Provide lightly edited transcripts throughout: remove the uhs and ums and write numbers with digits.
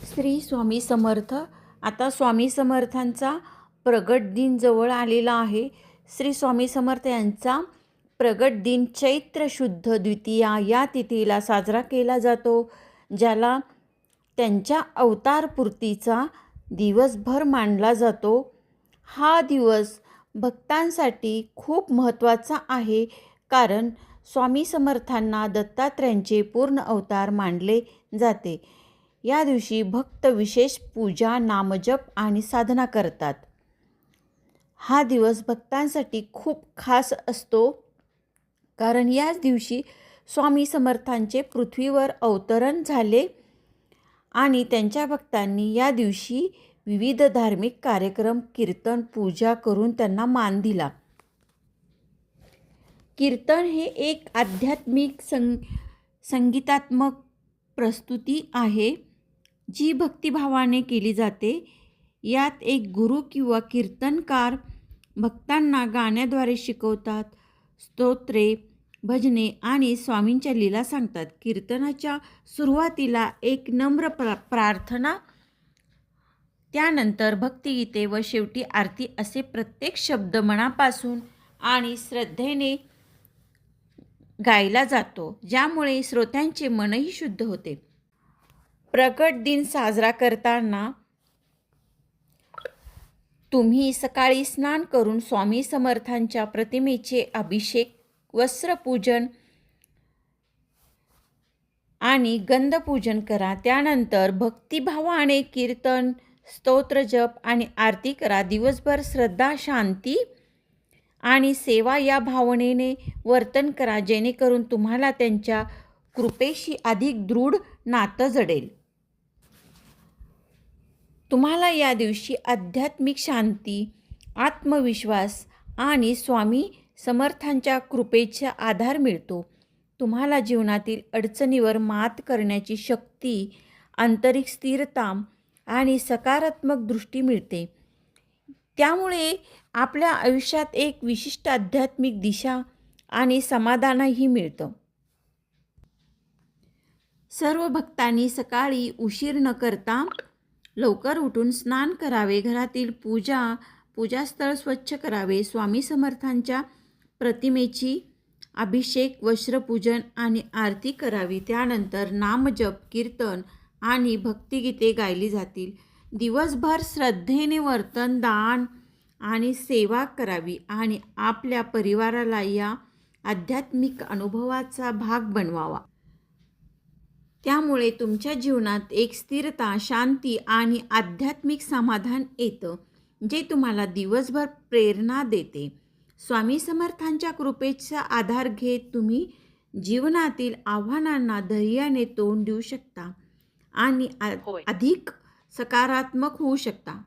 श्री स्वामी समर्थ. आता स्वामी समर्थांचा प्रगट दिन जवळ आलेला आहे. श्री स्वामी समर्थ यांचा प्रगट दिन चैत्र शुद्ध द्वितीया या तिथीला साजरा केला जातो, ज्याला त्यांच्या अवतारपूर्तीचा दिवसभर मानला जातो. हा दिवस भक्तांसाठी खूप महत्त्वाचा आहे, कारण स्वामी समर्थांना दत्तात्रयांचे पूर्ण अवतार मानले जाते. या दिवशी भक्त विशेष पूजा, नामजप आणि साधना करतात. हा दिवस भक्तांसाठी खूप खास असतो, कारण याच दिवशी स्वामी समर्थांचे पृथ्वीवर अवतरण झाले आणि त्यांच्या भक्तांनी या दिवशी विविध धार्मिक कार्यक्रम, कीर्तन, पूजा करून त्यांना मान दिला. कीर्तन हे एक आध्यात्मिक संगीतात्मक प्रस्तुती आहे, जी भक्तिभावाने केली जाते. यात एक गुरु किंवा कीर्तनकार भक्तांना गाण्याद्वारे शिकवतात, स्तोत्रे, भजने आणि स्वामींच्या लीला सांगतात. कीर्तनाच्या सुरुवातीला एक नम्र प्रार्थना, त्यानंतर भक्तिगीते व शेवटी आरती असे प्रत्येक शब्द मनापासून आणि श्रद्धेने गायला जातो, ज्यामुळे श्रोत्यांचे मनही शुद्ध होते. प्रगट दिन साजरा करताना तुम्ही सकाळी स्नान करून स्वामी समर्थांच्या प्रतिमेचे अभिषेक, वस्त्रपूजन आणि गंधपूजन करा. त्यानंतर भक्तिभावाने कीर्तन, स्तोत्र, जप आणि आरती करा. दिवसभर श्रद्धा, शांती आणि सेवा या भावनेने वर्तन करा, जेणेकरून तुम्हाला त्यांच्या कृपेशी अधिक दृढ नातं जडेल. तुम्हाला या दिवशी आध्यात्मिक शांती, आत्मविश्वास आणि स्वामी समर्थांच्या कृपेचा आधार मिळतो. तुम्हाला जीवनातील अडचणीवर मात करण्याची शक्ती, आंतरिक स्थिरता आणि सकारात्मक दृष्टी मिळते. त्यामुळे आपल्या आयुष्यात एक विशिष्ट आध्यात्मिक दिशा आणि समाधानही मिळतं. सर्व भक्तांनी सकाळी उशीर न करता लवकर उठून स्नान करावे, घरातील पूजास्थळ स्वच्छ करावे, स्वामी समर्थांच्या प्रतिमेची अभिषेक, वस्त्रपूजन आणि आरती करावी. त्यानंतर नामजप, कीर्तन आणि भक्तिगीते गायली जातील. दिवसभर श्रद्धेने वर्तन, दान आणि सेवा करावी आणि आपल्या परिवाराला या आध्यात्मिक अनुभवाचा भाग बनवावा. त्यामुळे तुमच्या जीवनात एक स्थिरता, शांती आणि आध्यात्मिक समाधान येतं, जे तुम्हाला दिवसभर प्रेरणा देते. स्वामी समर्थांच्या कृपेचा आधार घेत तुम्ही जीवनातील आव्हानांना धैर्याने तोंड देऊ शकता आणि अधिक सकारात्मक होऊ शकता.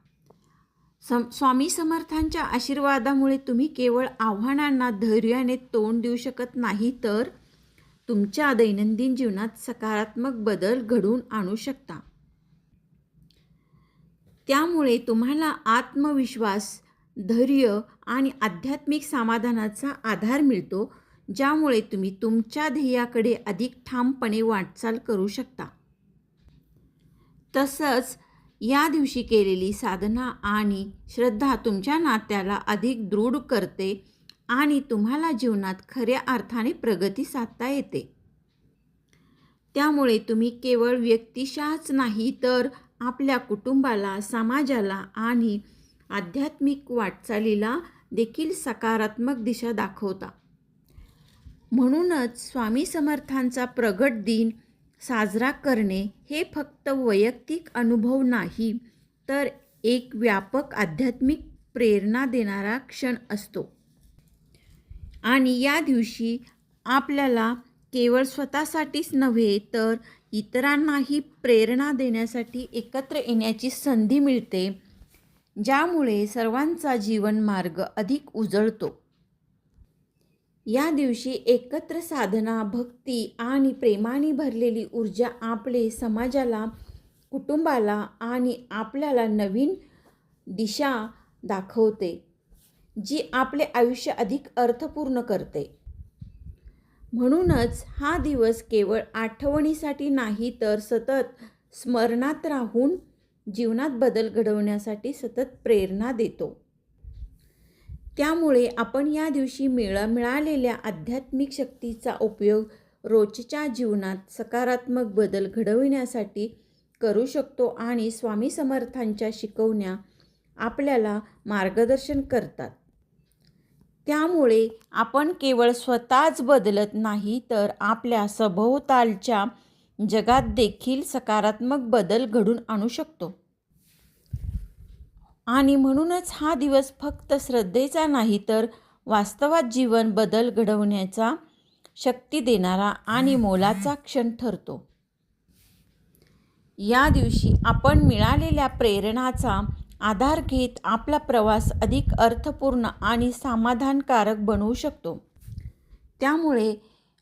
स्वामी समर्थांच्या आशीर्वादामुळे तुम्ही केवळ आव्हानांना धैर्याने तोंड देऊ शकत नाही, तर तुमच्या दैनंदिन जीवनात सकारात्मक बदल घडवून आणू शकता. त्यामुळे तुम्हाला आत्मविश्वास, धैर्य आणि आध्यात्मिक समाधानाचा आधार मिळतो, ज्यामुळे तुम्ही तुमच्या ध्येयाकडे अधिक ठामपणे वाटचाल करू शकता. तसंच या दिवशी केलेली साधना आणि श्रद्धा तुमच्या नात्याला अधिक दृढ करते आणि तुम्हाला जीवनात खऱ्या अर्थाने प्रगती साधता येते. त्यामुळे तुम्ही केवळ व्यक्तिशःच नाही, तर आपल्या कुटुंबाला, समाजाला आणि आध्यात्मिक वाटचालीला देखील सकारात्मक दिशा दाखवता. म्हणूनच स्वामी समर्थांचा प्रगट दिन साजरा करणे हे फक्त वैयक्तिक अनुभव नाही, तर एक व्यापक आध्यात्मिक प्रेरणा देणारा क्षण असतो. आणि या दिवशी आपल्याला केवळ स्वतःसाठीच नव्हे, तर इतरांनाही प्रेरणा देण्यासाठी एकत्र येण्याची संधी मिळते, ज्यामुळे सर्वांचा जीवनमार्ग अधिक उजळतो. या दिवशी एकत्र साधना, भक्ती आणि प्रेमाने भरलेली ऊर्जा आपले समाजाला, कुटुंबाला आणि आपल्याला नवीन दिशा दाखवते, जी आपले आयुष्य अधिक अर्थपूर्ण करते. म्हणूनच हा दिवस केवळ आठवणीसाठी नाही, तर सतत स्मरणात राहून जीवनात बदल घडवण्यासाठी सतत प्रेरणा देतो. त्यामुळे आपण या दिवशी मिळालेल्या आध्यात्मिक शक्तीचा उपयोग रोजच्या जीवनात सकारात्मक बदल घडविण्यासाठी करू शकतो आणि स्वामी समर्थांच्या शिकवण्या आपल्याला मार्गदर्शन करतात. त्यामुळे आपण केवळ स्वतःच बदलत नाही तर आपल्या सभोवतालच्या जगात देखील सकारात्मक बदल घडवून आणू शकतो. आणि म्हणूनच हा दिवस फक्त श्रद्धेचा नाही तर वास्तवात जीवन बदल घडवण्याचा शक्ती देणारा आणि मोलाचा क्षण ठरतो. या दिवशी आपण मिळालेल्या प्रेरणाचा आधार घेत आपला प्रवास अधिक अर्थपूर्ण आणि समाधानकारक बनवू शकतो. त्यामुळे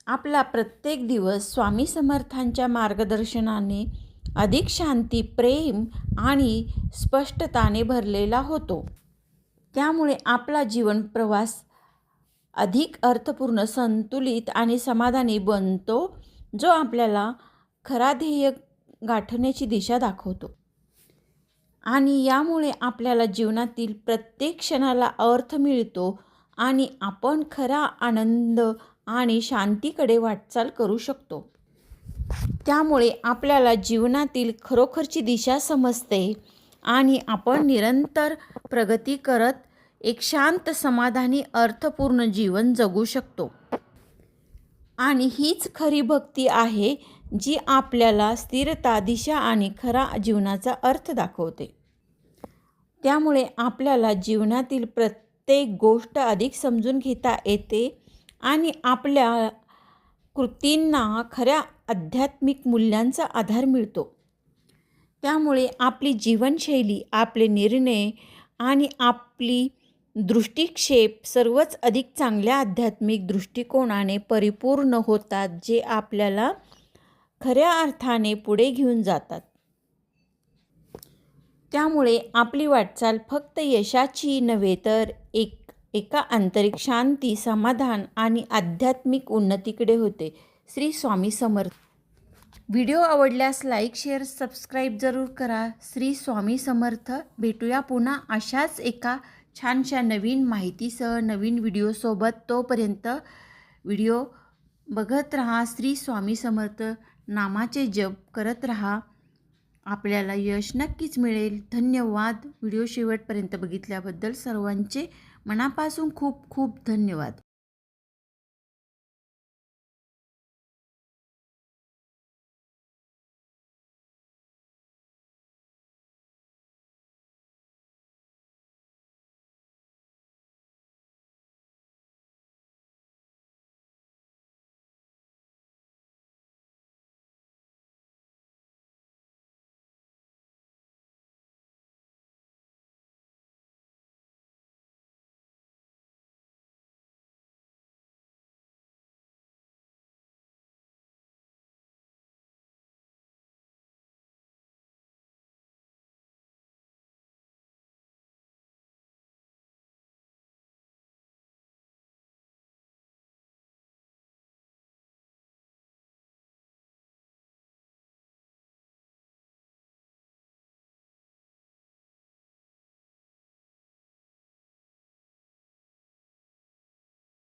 आपला प्रत्येक दिवस स्वामी समर्थांच्या मार्गदर्शनाने अधिक शांती, प्रेम आणि स्पष्टताने भरलेला होतो. त्यामुळे आपला जीवन प्रवास अधिक अर्थपूर्ण, संतुलित आणि समाधानी बनतो, जो आपल्याला खरा ध्येय गाठण्याची दिशा दाखवतो. आणि यामुळे आपल्याला जीवनातील प्रत्येक क्षणाला अर्थ मिळतो आणि आपण खरा आनंद आणि शांतीकडे वाटचाल करू शकतो. त्यामुळे आपल्याला जीवनातील खरोखरची दिशा समजते आणि आपण निरंतर प्रगती करत एक शांत, समाधानी, अर्थपूर्ण जीवन जगू शकतो. आणि हीच खरी भक्ती आहे जी आपल्याला स्थिरता, दिशा आणि खरा जीवनाचा अर्थ दाखवते. त्यामुळे आपल्याला जीवनातील प्रत्येक गोष्ट अधिक समजून घेता येते आणि आपल्या कृतींना खऱ्या आध्यात्मिक मूल्यांचा आधार मिळतो. त्यामुळे आपली जीवनशैली, आपले निर्णय आणि आपली दृष्टिक्षेप सर्वच अधिक चांगल्या आध्यात्मिक दृष्टिकोनाने परिपूर्ण होतात, जे आपल्याला खऱ्या अर्थाने पुढे घेऊन जातात. त्यामुळे आपली वाटचाल फक्त यशाची नव्हे तर एका आंतरिक शांती, समाधान आणि आध्यात्मिक उन्नतीकडे होते. श्री स्वामी समर्थ. व्हिडिओ आवडल्यास लाईक, शेअर, सबस्क्राईब जरूर करा. श्री स्वामी समर्थ. भेटूया पुन्हा अशाच एका छानशा नवीन माहितीसह, नवीन व्हिडिओसोबत. तोपर्यंत व्हिडिओ बघत राहा. श्री स्वामी समर्थ नामाचे जप करत राहा. आपल्याला यश नक्कीच मिळेल. धन्यवाद. व्हिडिओ शेवटपर्यंत बघितल्याबद्दल सर्वांचे मनापासून खूप खूप धन्यवाद.